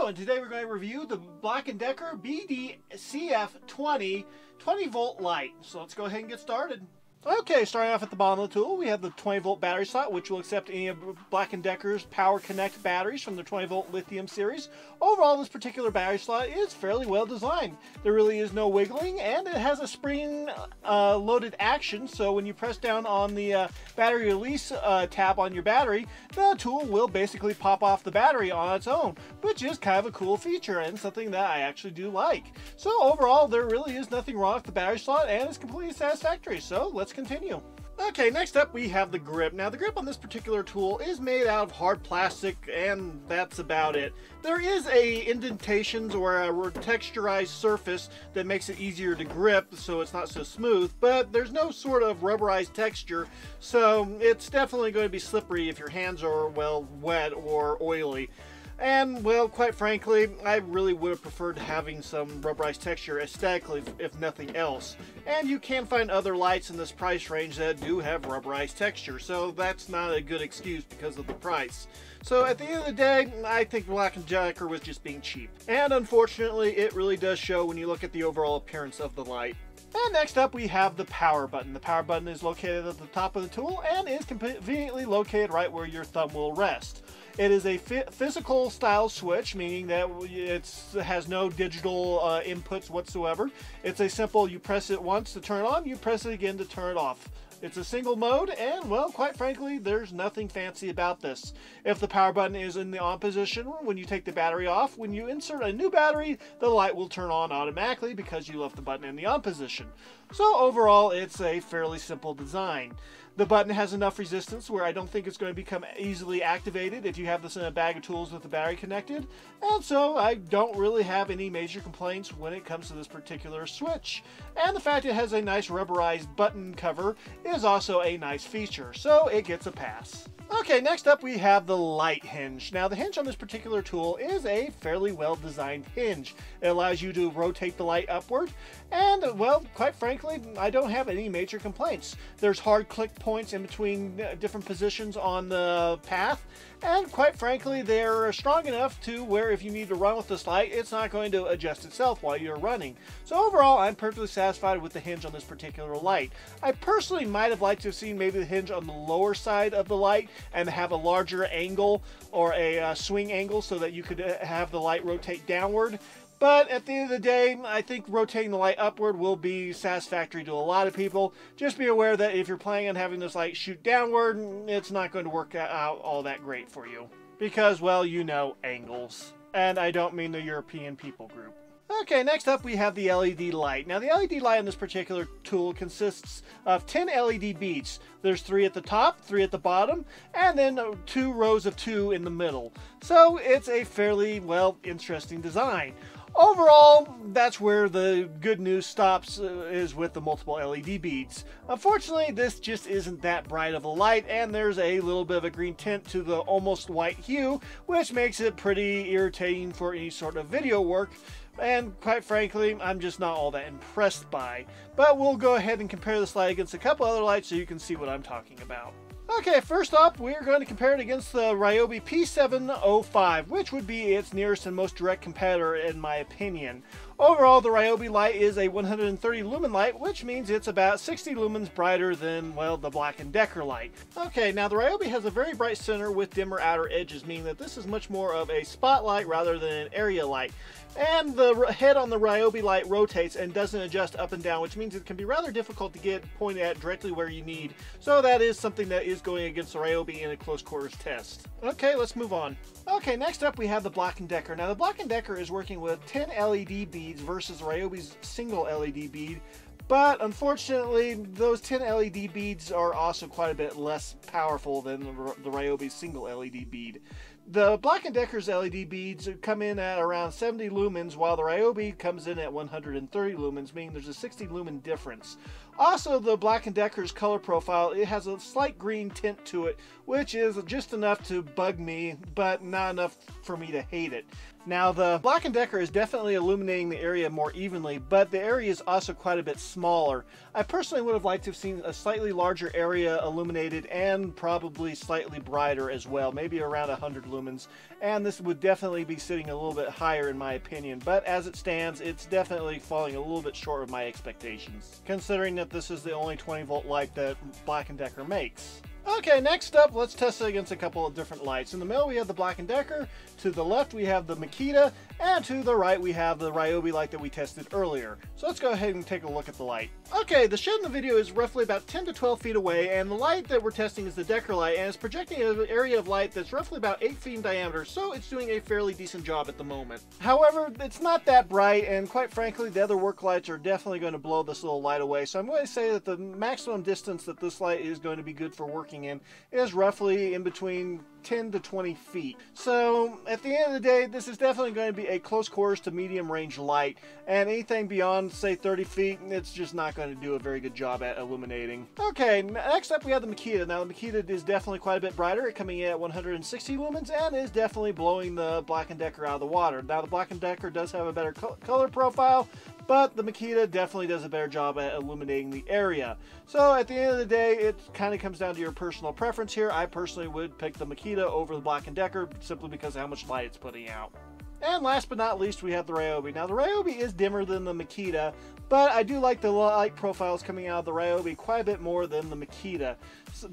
Hello, and today we're going to review the Black & Decker BDCF20 20-volt light. So let's go ahead and get started. Okay, starting off at the bottom of the tool, we have the 20-volt battery slot, which will accept any of Black & Decker's Power Connect batteries from the 20-volt lithium series. Overall, this particular battery slot is fairly well designed. There really is no wiggling, and it has a spring-loaded action, so when you press down on the battery release tab on your battery, the tool will basically pop off the battery on its own, which is kind of a cool feature and something that I actually do like. So overall, there really is nothing wrong with the battery slot, and it's completely satisfactory, so let's continue. Okay, next up we have the grip. Now the grip on this particular tool is made out of hard plastic, and that's about it. There is indentations or a texturized surface that makes it easier to grip, so it's not so smooth, but there's no sort of rubberized texture, so it's definitely going to be slippery if your hands are, well, wet or oily. And, well, quite frankly, I really would have preferred having some rubberized texture aesthetically, if nothing else. And you can find other lights in this price range that do have rubberized texture, so that's not a good excuse because of the price. So at the end of the day, I think Black & Decker was just being cheap. And unfortunately, it really does show when you look at the overall appearance of the light. And next up we have the power button. The power button is located at the top of the tool and is conveniently located right where your thumb will rest. It is a physical style switch, meaning that it has no digital inputs whatsoever. It's a simple, you press it once to turn it on, you press it again to turn it off. It's a single mode, and, well, quite frankly, there's nothing fancy about this. If the power button is in the on position, when you take the battery off, when you insert a new battery, the light will turn on automatically because you left the button in the on position. So overall, it's a fairly simple design. The button has enough resistance where I don't think it's going to become easily activated if you have this in a bag of tools with the battery connected, and so I don't really have any major complaints when it comes to this particular switch. And the fact it has a nice rubberized button cover is also a nice feature, so it gets a pass. Okay, next up we have the light hinge. Now the hinge on this particular tool is a fairly well designed hinge. It allows you to rotate the light upward, and, well, quite frankly, I don't have any major complaints. There's hard click points in between different positions on the path, and quite frankly, they're strong enough to where if you need to run with this light, it's not going to adjust itself while you're running. So overall, I'm perfectly satisfied with the hinge on this particular light. I personally might have liked to have seen maybe the hinge on the lower side of the light and have a larger angle or a swing angle so that you could have the light rotate downward. But at the end of the day, I think rotating the light upward will be satisfactory to a lot of people. Just be aware that if you're planning on having this light shoot downward, it's not going to work out all that great for you. Because, well, you know, angles. And I don't mean the European people group. Okay, next up we have the LED light. Now the LED light on this particular tool consists of 10 LED beads. There's 3 at the top, 3 at the bottom, and then 2 rows of 2 in the middle. So it's a fairly, well, interesting design. Overall, that's where the good news stops, is with the multiple LED beads. Unfortunately, this just isn't that bright of a light, and there's a little bit of a green tint to the almost white hue, which makes it pretty irritating for any sort of video work. And quite frankly, I'm just not all that impressed by. But we'll go ahead and compare this light against a couple other lights so you can see what I'm talking about. Okay, first up, we're going to compare it against the Ryobi P705, which would be its nearest and most direct competitor in my opinion. Overall, the Ryobi light is a 130 lumen light, which means it's about 60 lumens brighter than, well, the Black & Decker light. Okay, now the Ryobi has a very bright center with dimmer outer edges, meaning that this is much more of a spotlight rather than an area light. And the head on the Ryobi light rotates and doesn't adjust up and down, which means it can be rather difficult to get pointed at directly where you need. So that is something that is going against the Ryobi in a close quarters test. Okay, let's move on. Okay, next up we have the Black & Decker. Now the Black & Decker is working with 10 LED beads versus Ryobi's single LED bead. But unfortunately, those 10 LED beads are also quite a bit less powerful than the Ryobi's single LED bead. The Black & Decker's LED beads come in at around 70 lumens, while the Ryobi comes in at 130 lumens, meaning there's a 60 lumen difference. Also, the Black & Decker's color profile, it has a slight green tint to it, which is just enough to bug me, but not enough for me to hate it. Now, the Black & Decker is definitely illuminating the area more evenly, but the area is also quite a bit smaller. I personally would have liked to have seen a slightly larger area illuminated and probably slightly brighter as well, maybe around 100 lumens, and this would definitely be sitting a little bit higher in my opinion, but as it stands, it's definitely falling a little bit short of my expectations, considering that this is the only 20-volt light that Black & Decker makes. Okay, next up, let's test it against a couple of different lights. In the middle, we have the Black & Decker. To the left, we have the Makita. And to the right, we have the Ryobi light that we tested earlier. So let's go ahead and take a look at the light. Okay, the shed in the video is roughly about 10 to 12 feet away, and the light that we're testing is the Decker light, and it's projecting an area of light that's roughly about 8 feet in diameter, so it's doing a fairly decent job at the moment. However, it's not that bright, and quite frankly, the other work lights are definitely going to blow this little light away, so I'm going to say that the maximum distance that this light is going to be good for working in is roughly in between 10 to 20 feet. So at the end of the day, this is definitely going to be a close quarters to medium range light, and anything beyond say 30 feet, it's just not going to do a very good job at illuminating. Okay, next up we have the Makita. Now the Makita is definitely quite a bit brighter, coming in at 160 lumens, and is definitely blowing the Black & Decker out of the water. Now the Black & Decker does have a better color profile, but the Makita definitely does a better job at illuminating the area. So at the end of the day, it kind of comes down to your personal preference here. I personally would pick the Makita over the Black & Decker simply because of how much light it's putting out. And last but not least, we have the Ryobi. Now the Ryobi is dimmer than the Makita, but I do like the light profiles coming out of the Ryobi quite a bit more than the Makita.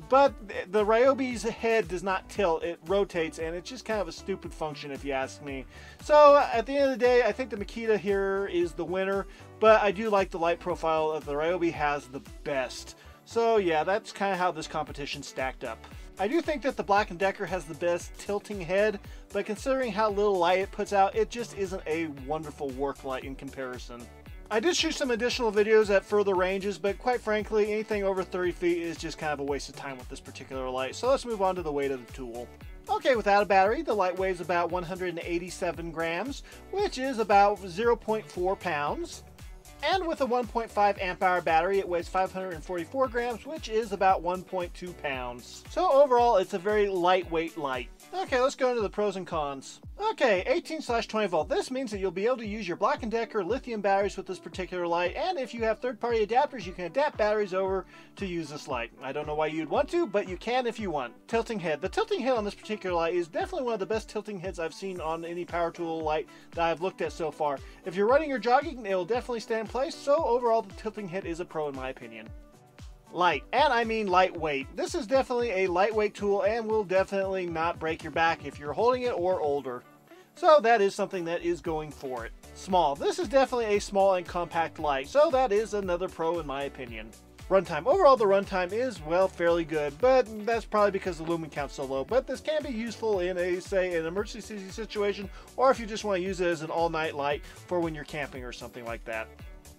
But the Ryobi's head does not tilt, it rotates, and it's just kind of a stupid function if you ask me. So at the end of the day, I think the Makita here is the winner, but I do like the light profile that the Ryobi has the best. So yeah, that's kind of how this competition stacked up. I do think that the Black & Decker has the best tilting head, but considering how little light it puts out, it just isn't a wonderful work light in comparison. I did shoot some additional videos at further ranges, but quite frankly, anything over 30 feet is just kind of a waste of time with this particular light. So let's move on to the weight of the tool. Okay, without a battery, the light weighs about 187 grams, which is about 0.4 pounds. And with a 1.5 amp hour battery, it weighs 544 grams, which is about 1.2 pounds. So overall, it's a very lightweight light. Okay, let's go into the pros and cons. Okay, 18/20 volt. This means that you'll be able to use your Black & Decker lithium batteries with this particular light, and if you have third-party adapters, you can adapt batteries over to use this light. I don't know why you'd want to, but you can if you want. Tilting head. The tilting head on this particular light is definitely one of the best tilting heads I've seen on any power tool light that I've looked at so far. If you're running or jogging, it'll definitely stay in place, so overall the tilting head is a pro in my opinion. Light, and I mean lightweight. This is definitely a lightweight tool and will definitely not break your back if you're holding it or older. So that is something that is going for it. Small. This is definitely a small and compact light, so that is another pro in my opinion. Runtime. Overall, the runtime is, well, fairly good, but that's probably because the lumen count's so low. But this can be useful in a, say, an emergency situation, or if you just want to use it as an all-night light for when you're camping or something like that.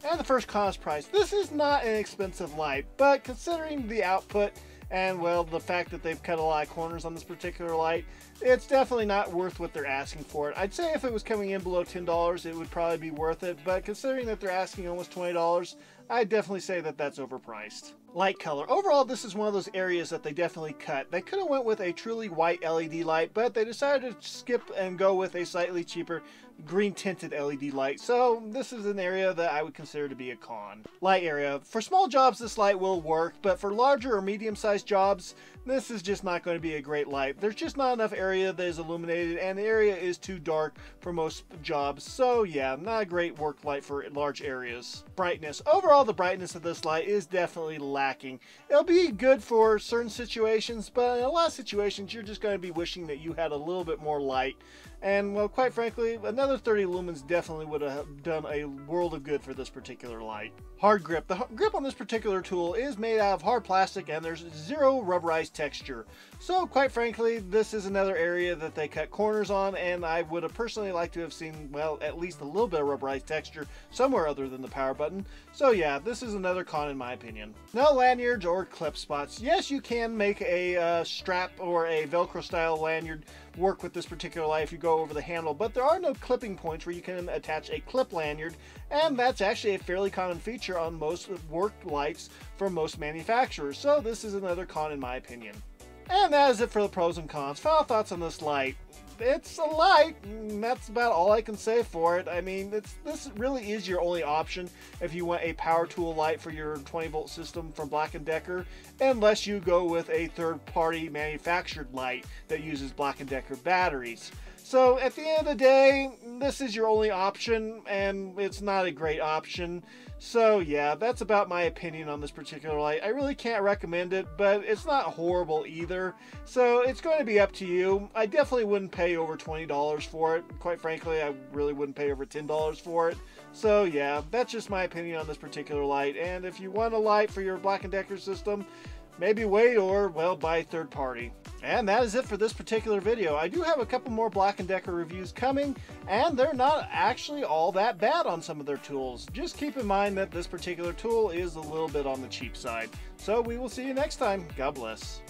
And the first cost price. This is not an expensive light, but considering the output and, well, the fact that they've cut a lot of corners on this particular light, it's definitely not worth what they're asking for it. I'd say if it was coming in below $10, it would probably be worth it, but considering that they're asking almost $20, I'd definitely say that that's overpriced. Light color. Overall, this is one of those areas that they definitely cut. They could have went with a truly white LED light, but they decided to skip and go with a slightly cheaper green tinted LED light. So this is an area that I would consider to be a con. Light area. For small jobs, this light will work, but for larger or medium-sized jobs, this is just not going to be a great light. There's just not enough area that is illuminated, and the area is too dark for most jobs. So yeah, not a great work light for large areas. Brightness. Overall, the brightness of this light is definitely lacking. It'll be good for certain situations, but in a lot of situations, you're just going to be wishing that you had a little bit more light. And, well, quite frankly, another 30 lumens definitely would have done a world of good for this particular light. Hard grip. The grip on this particular tool is made out of hard plastic, and there's zero rubberized texture. So, quite frankly, this is another area that they cut corners on, and I would have personally liked to have seen, well, at least a little bit of rubberized texture somewhere other than the power button. So, yeah, this is another con in my opinion. No lanyards or clip spots. Yes, you can make a strap or a Velcro style lanyard work with this particular light if you go over the handle, but there are no clipping points where you can attach a clip lanyard, and that's actually a fairly common feature on most work lights from most manufacturers, so this is another con in my opinion. And that is it for the pros and cons. Final thoughts on this light. It's a light, and that's about all I can say for it. I mean, this really is your only option if you want a power tool light for your 20-volt system from Black & Decker, unless you go with a third-party manufactured light that uses Black & Decker batteries. So at the end of the day, this is your only option, and it's not a great option. So yeah, that's about my opinion on this particular light. I really can't recommend it, but it's not horrible either. So it's going to be up to you. I definitely wouldn't pay over $20 for it. Quite frankly, I really wouldn't pay over $10 for it. So yeah, that's just my opinion on this particular light. And if you want a light for your Black & Decker system, maybe wait or, well, buy third party. And that is it for this particular video. I do have a couple more Black & Decker reviews coming, and they're not actually all that bad on some of their tools. Just keep in mind that this particular tool is a little bit on the cheap side. So we will see you next time. God bless.